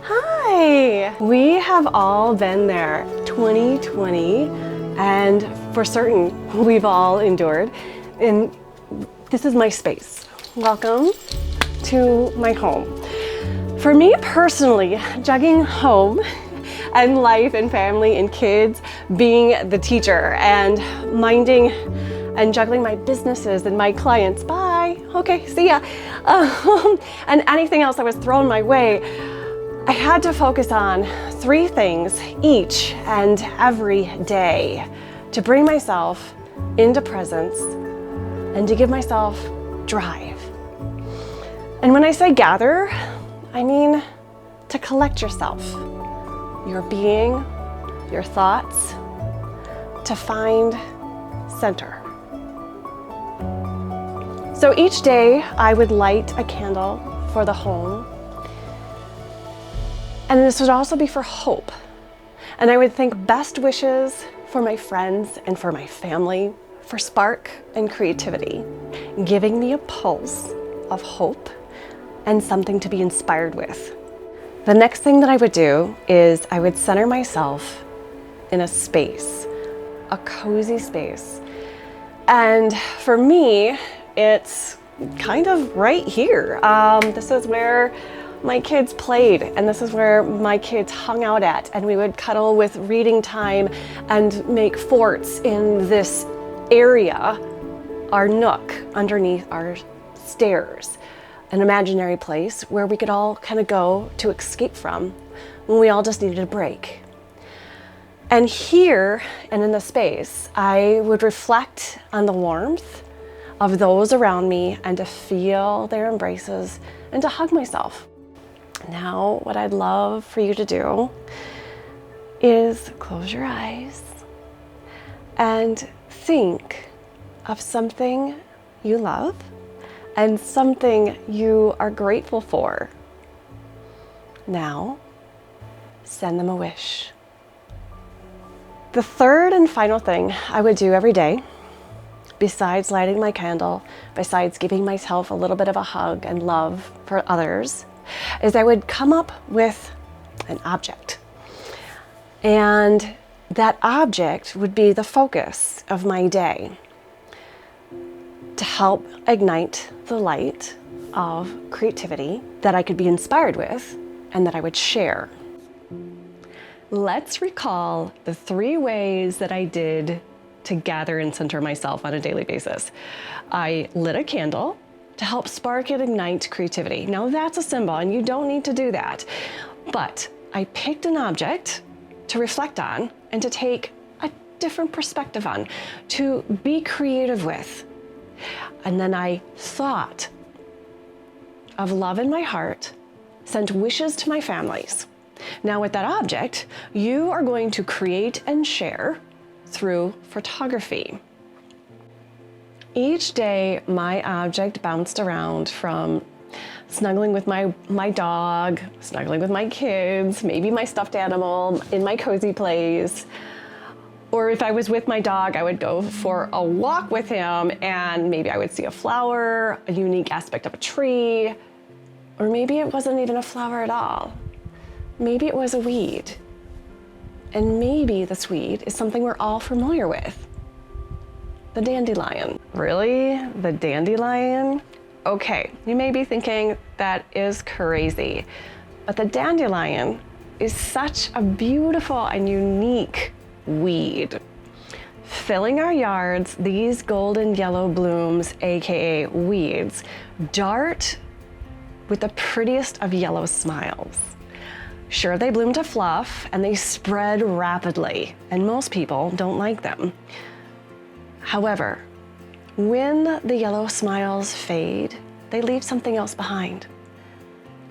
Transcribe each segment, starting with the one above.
Hi! We have all been there, 2020, and for certain, we've all endured. And this is my space. Welcome to my home. For me personally, juggling home and life and family and kids, being the teacher and minding and juggling my businesses and my clients, bye, okay, see ya, and anything else that was thrown my way, I had to focus on 3 things each and every day to bring myself into presence and to give myself drive. And when I say gather, I mean to collect yourself, your being, your thoughts, to find center. So each day I would light a candle for the home, and this would also be for hope. And I would think best wishes for my friends and for my family, for spark and creativity, giving me a pulse of hope and something to be inspired with. The next thing that I would do is I would center myself in a space, a cozy space. And for me, it's kind of right here. This is where my kids played, and this is where my kids hung out at, and we would cuddle with reading time and make forts in this area, our nook underneath our stairs, an imaginary place where we could all kind of go to escape from when we all just needed a break. And here and in the space, I would reflect on the warmth of those around me and to feel their embraces and to hug myself. Now, what I'd love for you to do is close your eyes and think of something you love and something you are grateful for. Now, send them a wish. The third and final thing I would do every day, besides lighting my candle, besides giving myself a little bit of a hug and love for others, is I would come up with an object. And that object would be the focus of my day to help ignite the light of creativity that I could be inspired with and that I would share. Let's recall the 3 ways that I did to gather and center myself on a daily basis. I lit a candle to help spark and ignite creativity. Now that's a symbol and you don't need to do that, but I picked an object to reflect on and to take a different perspective on, to be creative with. And then I thought of love in my heart, sent wishes to my families. Now with that object, you are going to create and share through photography. Each day, my object bounced around from snuggling with my dog, snuggling with my kids, maybe my stuffed animal in my cozy place. Or if I was with my dog, I would go for a walk with him and maybe I would see a flower, a unique aspect of a tree, or maybe it wasn't even a flower at all. Maybe it was a weed. And maybe this weed is something we're all familiar with. The dandelion. Really? The dandelion? Okay, you may be thinking that is crazy, but the dandelion is such a beautiful and unique weed. Filling our yards, these golden yellow blooms, AKA weeds, dart with the prettiest of yellow smiles. Sure, they bloom to fluff and they spread rapidly, and most people don't like them. However, when the yellow smiles fade, they leave something else behind.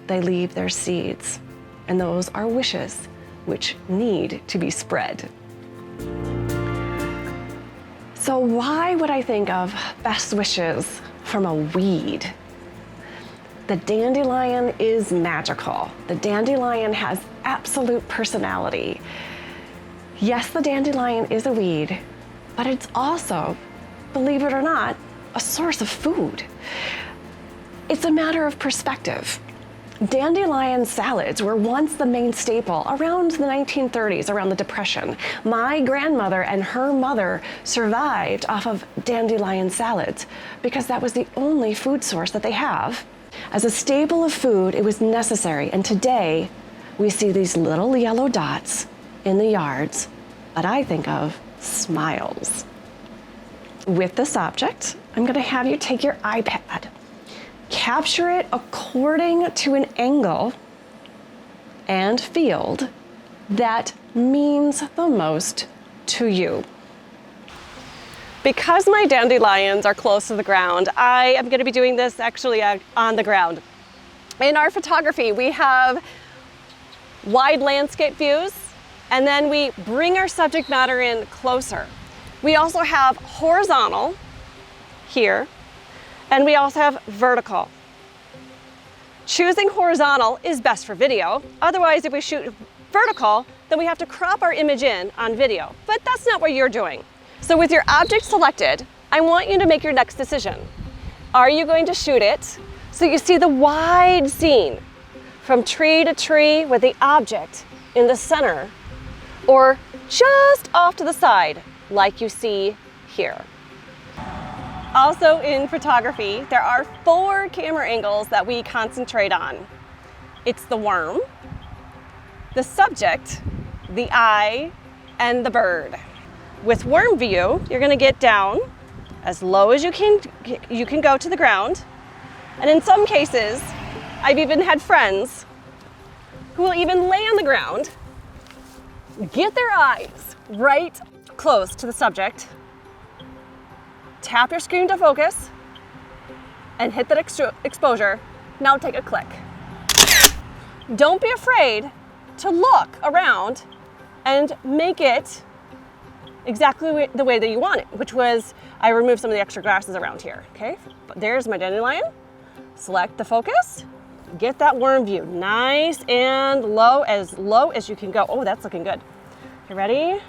They leave their seeds, and those are wishes which need to be spread. So why would I think of best wishes from a weed? The dandelion is magical. The dandelion has absolute personality. Yes, the dandelion is a weed, but it's also, believe it or not, a source of food. It's a matter of perspective. Dandelion salads were once the main staple around the 1930s, around the Depression. My grandmother and her mother survived off of dandelion salads because that was the only food source that they have. As a staple of food, it was necessary, and today we see these little yellow dots in the yards that I think of smiles. With this object, I'm going to have you take your iPad, capture it according to an angle and field that means the most to you. Because my dandelions are close to the ground, I am going to be doing this actually on the ground. In our photography, we have wide landscape views, and then we bring our subject matter in closer. We also have horizontal here, and we also have vertical. Choosing horizontal is best for video. Otherwise, if we shoot vertical, then we have to crop our image in on video. But that's not what you're doing. So with your object selected, I want you to make your next decision. Are you going to shoot it so you see the wide scene from tree to tree with the object in the center, or just off to the side like you see here? Also in photography, there are 4 camera angles that we concentrate on. It's the worm, the subject, the eye, and the bird. With worm view, you're going to get down as low as you can go to the ground. And in some cases, I've even had friends who will even lay on the ground, get their eyes right close to the subject, tap your screen to focus, and hit that exposure. Now take a click. Don't be afraid to look around and make it exactly the way that you want it, which was, I removed some of the extra grasses around here, okay? But there's my dandelion. Select the focus, get that worm view, nice and low as you can go. Oh, that's looking good. Okay, ready?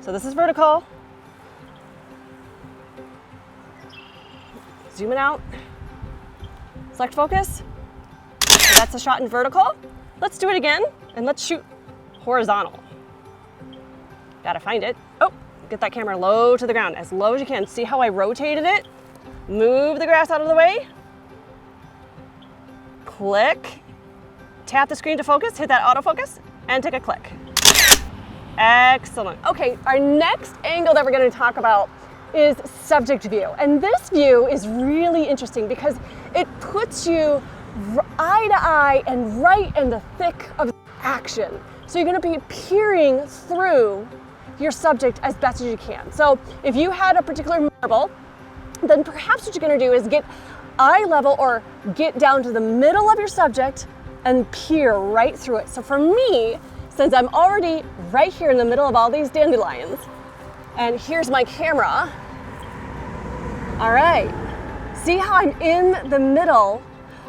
So this is vertical. Zoom it out. Select focus. So that's a shot in vertical. Let's do it again, and let's shoot horizontal. Gotta find it. Oh, get that camera low to the ground, as low as you can. See how I rotated it? Move the grass out of the way. Click. Tap the screen to focus, hit that autofocus, and take a click. Excellent. Okay, our next angle that we're going to talk about is subject view. And this view is really interesting because it puts you eye to eye and right in the thick of action. So you're going to be peering through your subject as best as you can. So if you had a particular marble, then perhaps what you're going to do is get eye level or get down to the middle of your subject and peer right through it. So for me, since I'm already right here in the middle of all these dandelions, and here's my camera, all right, see how I'm in the middle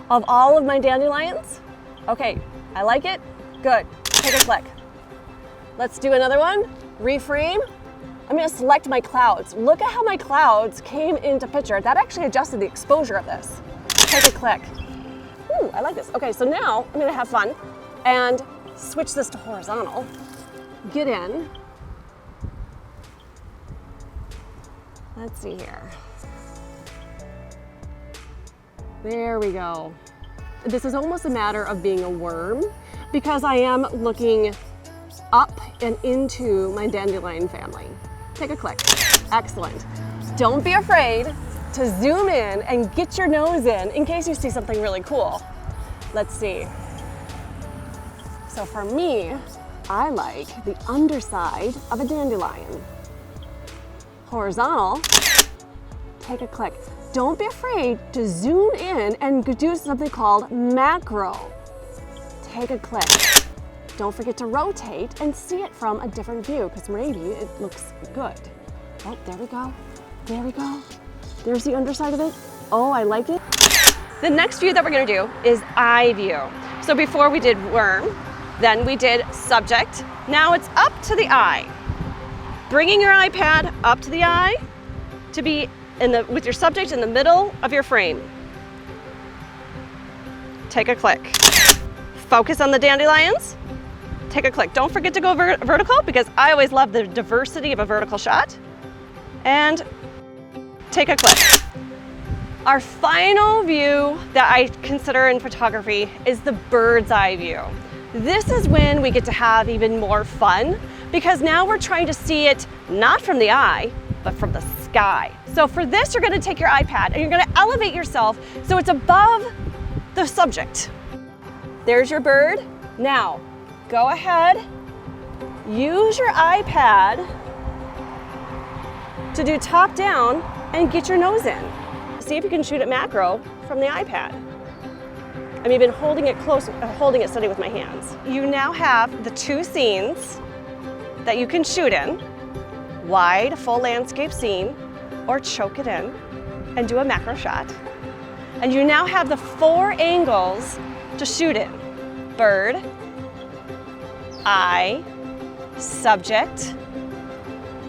of all of my dandelions? Okay, I like it, good, take a click. Let's do another one, reframe. I'm gonna select my clouds. Look at how my clouds came into picture. That actually adjusted the exposure of this. Take a click. Ooh, I like this. Okay, so now I'm gonna have fun and switch this to horizontal. Get in. Let's see here. There we go. This is almost a matter of being a worm because I am looking up and into my dandelion family. Take a click. Excellent. Don't be afraid to zoom in and get your nose in case you see something really cool. Let's see. So for me, I like the underside of a dandelion. Horizontal, take a click. Don't be afraid to zoom in and do something called macro. Take a click. Don't forget to rotate and see it from a different view because maybe it looks good. Oh, there we go. There we go. There's the underside of it. Oh, I like it. The next view that we're gonna do is eye view. So before we did worm, then we did subject. Now it's up to the eye. Bringing your iPad up to the eye to be with your subject in the middle of your frame. Take a click. Focus on the dandelions. Take a click. Don't forget to go vertical, because I always love the diversity of a vertical shot. And take a click. Our final view that I consider in photography is the bird's eye view. This is when we get to have even more fun, because now we're trying to see it not from the eye, but from the sky. So for this, you're gonna take your iPad and you're gonna elevate yourself so it's above the subject. There's your bird. Now, go ahead, use your iPad to do top down and get your nose in. See if you can shoot it macro from the iPad. I'm even holding it close, holding it steady with my hands. You now have the 2 scenes that you can shoot in: wide, full landscape scene, or choke it in and do a macro shot. And you now have the 4 angles to shoot in: bird, eye, subject,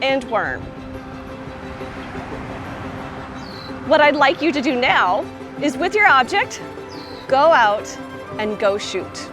and worm. What I'd like you to do now is, with your object, go out and go shoot.